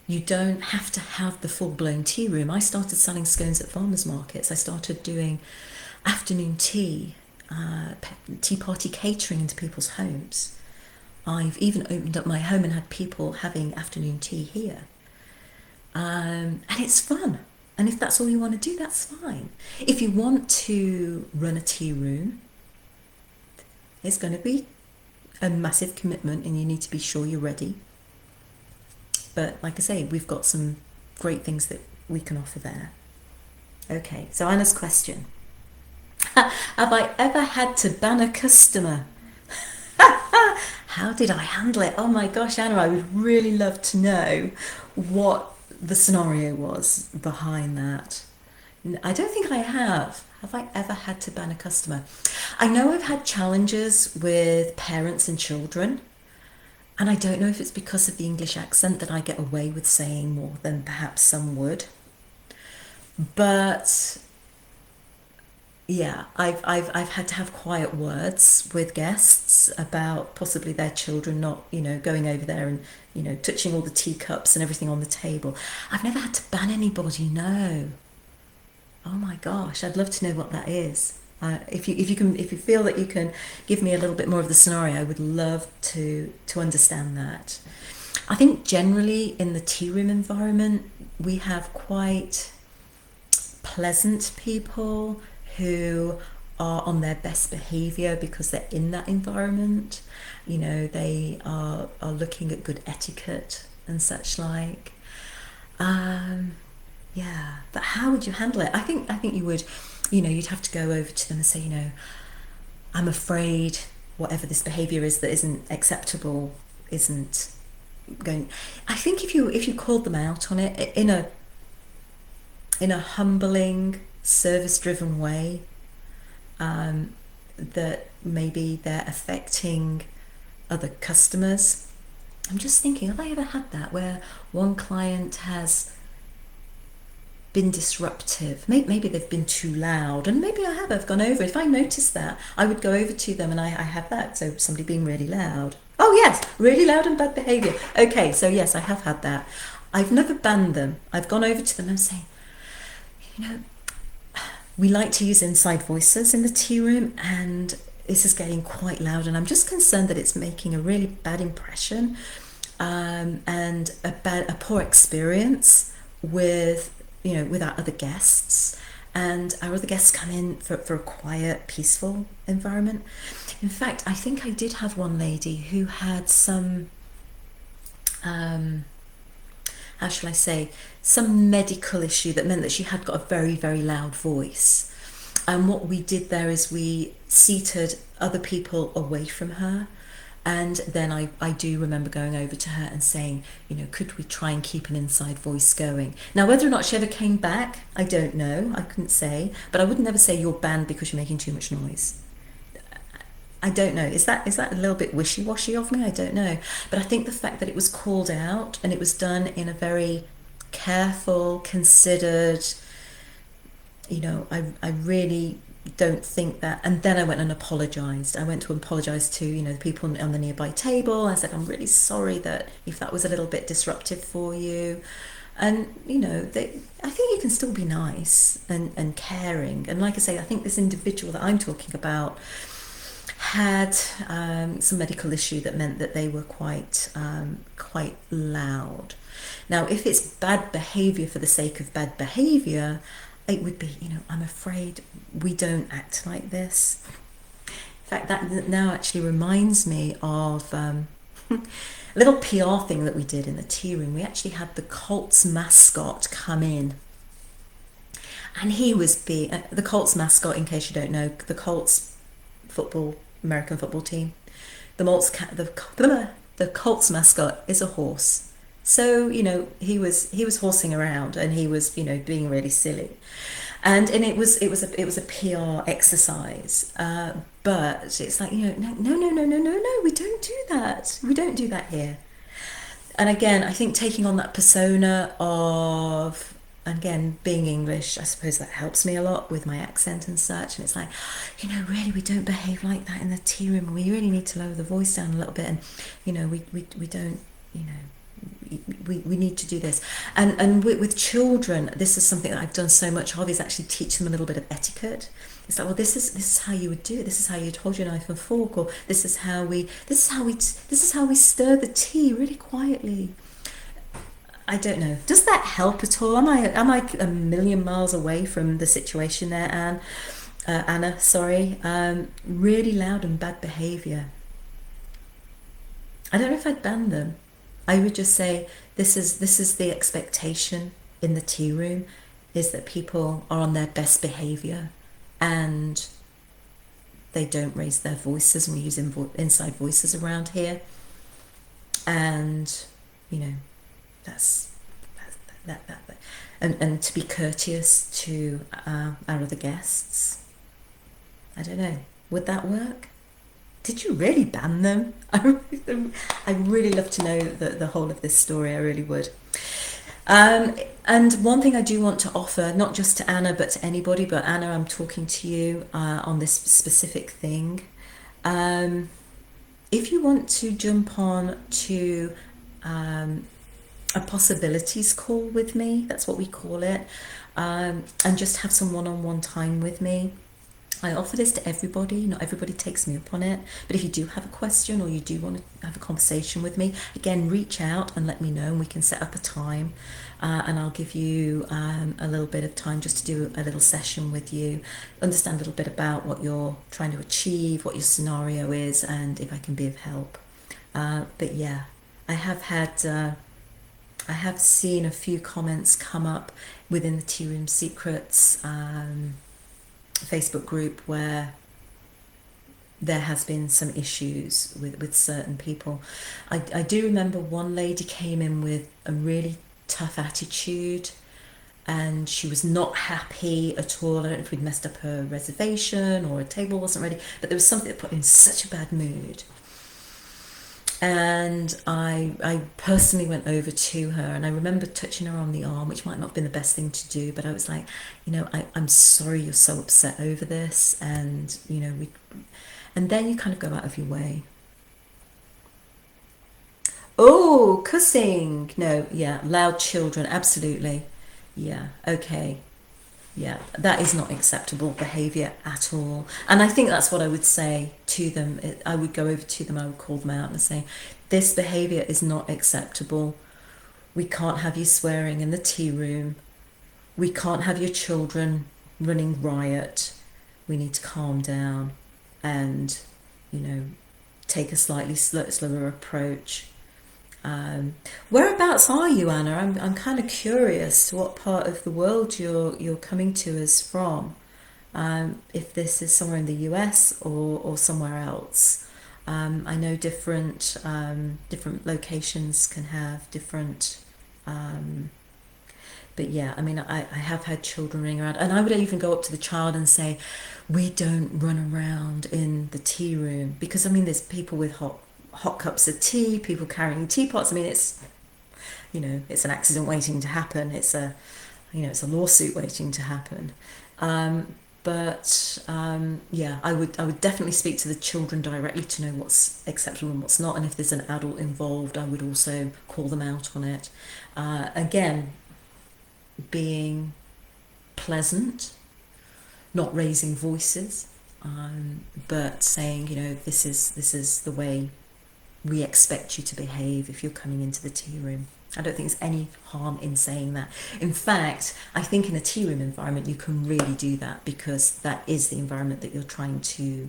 You don't have to have the full-blown tea room. I started selling scones at farmers markets. I started doing afternoon tea, tea party catering into people's homes. I've even opened up my home and had people having afternoon tea here. And it's fun. And if that's all you want to do, that's fine. If you want to run a tea room, it's going to be a massive commitment and you need to be sure you're ready. But like I say, we've got some great things that we can offer there. Okay, so Anna's question. Have I ever had to ban a customer? How did I handle it? Oh my gosh, Anna, I would really love to know what the scenario was behind that. I don't think I have. Have I ever had to ban a customer? I know I've had challenges with parents and children, and I don't know if it's because of the English accent that I get away with saying more than perhaps some would. But yeah, I've had to have quiet words with guests about possibly their children not, going over there and, touching all the teacups and everything on the table. I've never had to ban anybody, no. Oh my gosh, I'd love to know what that is. If you feel that you can give me a little bit more of the scenario, I would love to understand that. I think generally in the tea room environment, we have quite pleasant people who are on their best behavior because they're in that environment. They are looking at good etiquette and such like. Yeah, but how would you handle it? I think you would, you'd have to go over to them and say, I'm afraid whatever this behavior is that isn't acceptable isn't going. I think if you called them out on it in a humbling, service-driven way, that maybe they're affecting other customers. I'm just thinking, have I ever had that where one client has been disruptive? Maybe they've been too loud, and maybe I have. I've gone over. If I noticed that, I would go over to them, and I have that. So somebody being really loud. Oh yes, really loud and bad behaviour. Okay, so yes, I have had that. I've never banned them. I've gone over to them and saying, we like to use inside voices in the tea room, and this is getting quite loud, and I'm just concerned that it's making a really bad impression, and a poor experience with our other guests. And our other guests come in for a quiet, peaceful environment. In fact, I think I did have one lady who had some, how shall I say, some medical issue that meant that she had got a very, very loud voice. And what we did there is we seated other people away from her, And then I do remember going over to her and saying, could we try and keep an inside voice going? Now, whether or not she ever came back, I don't know. I couldn't say. But I would never say you're banned because you're making too much noise. I don't know. Is that a little bit wishy-washy of me? I don't know. But I think the fact that it was called out and it was done in a very careful, considered, I really don't think that. And then I went and apologized. I went to apologize to, the people on the nearby table. I said, I'm really sorry that if that was a little bit disruptive for you. And, I think you can still be nice and caring. And like I say, I think this individual that I'm talking about had some medical issue that meant that they were quite loud. Now, if it's bad behaviour for the sake of bad behaviour, it would be, I'm afraid we don't act like this. In fact, that now actually reminds me of a little PR thing that we did in the tea room. We actually had the Colts mascot come in. And he was the Colts mascot, in case you don't know, the Colts American football team. The Colts mascot is a horse. So, he was horsing around and he was, being really silly. And it was a PR exercise. But it's like, no, we don't do that. We don't do that here. And again, I think taking on that persona of, again, being English, I suppose that helps me a lot with my accent and such. And it's like, really, we don't behave like that in the tea room. And we really need to lower the voice down a little bit. And, we don't, we need to do this. And with children, this is something that I've done so much of, is actually teach them a little bit of etiquette. It's like, well, this is how you would do it. This is how you'd hold your knife and fork, or this is how we stir the tea really quietly. I don't know. Does that help at all? Am I a million miles away from the situation there, Anna? Sorry. Really loud and bad behaviour. I don't know if I'd ban them. I would just say this is the expectation in the tea room, is that people are on their best behaviour and they don't raise their voices, and we use inside voices around here. And that's that. And to be courteous to our other guests. I don't know. Would that work? Did you really ban them? I really love to know the whole of this story. I really would. And one thing I do want to offer, not just to Anna, but to anybody, but Anna, I'm talking to you on this specific thing. If you want to jump on to a possibilities call with me, that's what we call it, and just have some one-on-one time with me. I offer this to everybody. Not everybody takes me up on it. But if you do have a question or you do want to have a conversation with me, again, reach out and let me know, and we can set up a time. And I'll give you a little bit of time just to do a little session with you, understand a little bit about what you're trying to achieve, what your scenario is, and if I can be of help. But yeah, I have seen a few comments come up within the Tea Room Secrets Facebook group where there has been some issues with certain people. I do remember one lady came in with a really tough attitude, and she was not happy at all. I don't know if we'd messed up her reservation or a table wasn't ready, but there was something that put her in such a bad mood. And I personally went over to her, and I remember touching her on the arm, which might not have been the best thing to do, but I was like, I'm sorry you're so upset over this, and and then you kind of go out of your way. Oh, cussing. No, yeah, loud children, absolutely. Yeah, okay. Yeah, that is not acceptable behaviour at all. And I think that's what I would say to them. I would go over to them, I would call them out and say, this behaviour is not acceptable. We can't have you swearing in the tea room. We can't have your children running riot. We need to calm down and, take a slightly slower approach. Whereabouts are you, Anna? I'm kind of curious what part of the world you're coming to us from. If this is somewhere in the US or somewhere else. I know different locations can have different. But yeah, I mean, I have had children running around, and I would even go up to the child and say, "We don't run around in the tea room," because I mean, there's people with hot cups of tea, people carrying teapots. I mean, it's an accident waiting to happen. It's a lawsuit waiting to happen. Yeah, I would definitely speak to the children directly to know what's acceptable and what's not. And if there's an adult involved, I would also call them out on it. Again, being pleasant, not raising voices, but saying, this is the way we expect you to behave if you're coming into the tea room. I don't think there's any harm in saying that. In fact, I think in a tea room environment you can really do that, because that is the environment that you're trying to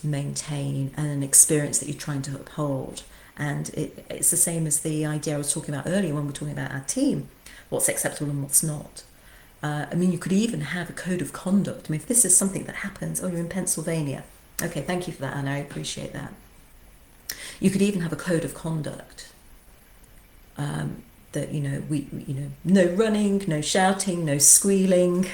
maintain and an experience that you're trying to uphold. And it's the same as the idea I was talking about earlier when we were talking about our team, what's acceptable and what's not. I mean, you could even have a code of conduct. I mean, if this is something that happens, oh, you're in Pennsylvania. Okay, thank you for that, Anna, I appreciate that. You could even have a code of conduct that no running, no shouting, no squealing,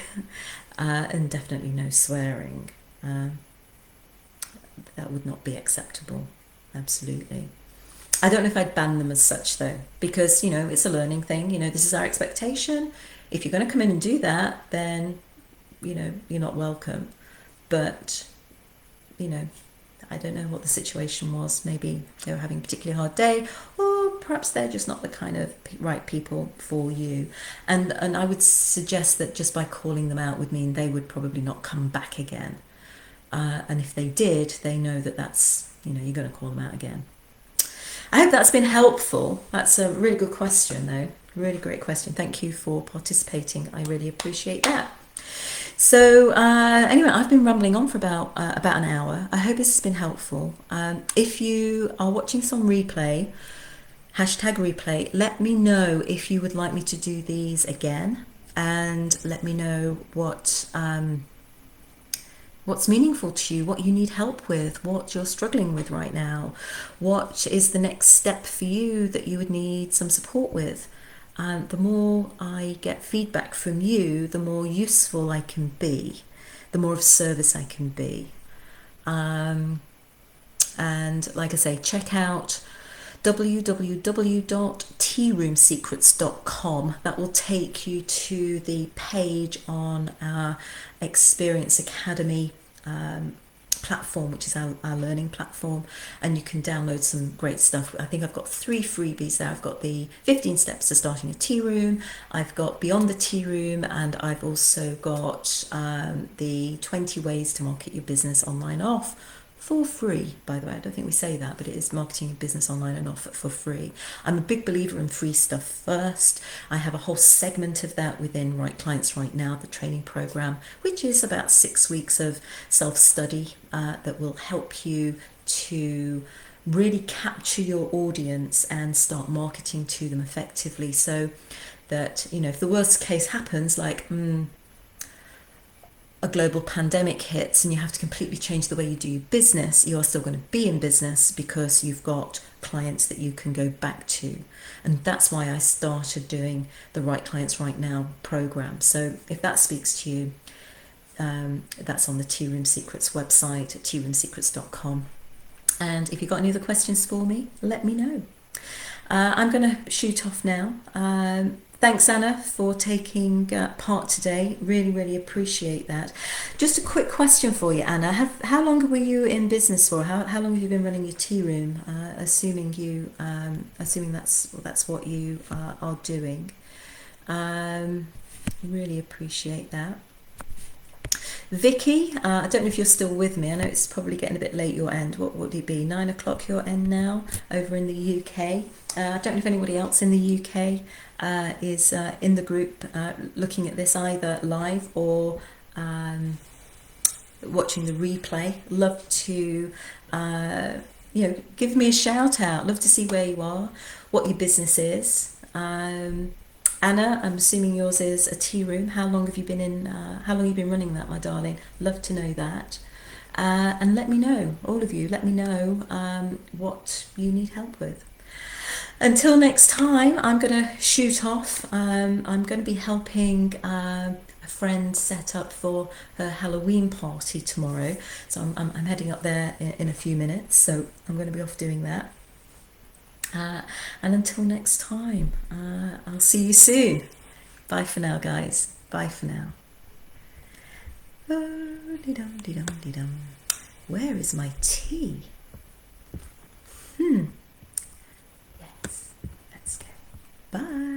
and definitely no swearing. That would not be acceptable. Absolutely. I don't know if I'd ban them as such though, because it's a learning thing. This is our expectation. If you're going to come in and do that, then you're not welcome. But I don't know what the situation was. Maybe they were having a particularly hard day, or perhaps they're just not the kind of right people for you. And I would suggest that just by calling them out would mean they would probably not come back again. And if they did, they know that that's, you're going to call them out again. I hope that's been helpful. That's a really good question, though. Really great question. Thank you for participating. I really appreciate that. So anyway, I've been rambling on for about an hour. I hope this has been helpful. If you are watching this on replay, #replay, let me know if you would like me to do these again, and let me know what's meaningful to you, what you need help with, what you're struggling with right now, what is the next step for you that you would need some support with. The more I get feedback from you, the more useful I can be, the more of service I can be. And like I say, check out www.tearoomsecrets.com. That will take you to the page on our Experience Academy platform, which is our learning platform, and you can download some great stuff. I think I've got 3 freebies there. I've got the 15 steps to starting a tea room, I've got Beyond the Tea Room, and I've also got the 20 ways to market your business online off for free. By the way, I don't think we say that, but it is marketing your business online and off for free. I'm a big believer in free stuff first. I have a whole segment of that within Right Clients Right Now, the training program, which is about 6 weeks of self-study that will help you to really capture your audience and start marketing to them effectively, so that if the worst case happens, like a global pandemic hits and you have to completely change the way you do business, you are still going to be in business because you've got clients that you can go back to. And that's why I started doing the Right Clients Right Now program. So if that speaks to you, that's on the Tea Room Secrets website at tearoomsecrets.com. And if you've got any other questions for me, let me know. I'm going to shoot off now. Thanks, Anna, for taking part today. Really, really appreciate that. Just a quick question for you, Anna. How long were you in business for? How long have you been running your tea room? Assuming that's what you are doing. Really appreciate that. Vicky, I don't know if you're still with me. I know it's probably getting a bit late your end. What would it be? 9 o'clock your end now over in the UK. I don't know if anybody else in the UK is in the group looking at this either live or watching the replay. Love to give me a shout out. Love to see where you are, what your business is. Anna, I'm assuming yours is a tea room. How long have you been running that, my darling? Love to know that. And let me know, all of you, let me know what you need help with. Until next time, I'm going to shoot off. I'm going to be helping a friend set up for her Halloween party tomorrow. So I'm heading up there in a few minutes. So I'm going to be off doing that. And until next time, I'll see you soon. Bye for now, guys. Bye for now. Oh, dee-dum, dee-dum, dee-dum. Where is my tea? Yes, let's go. Bye.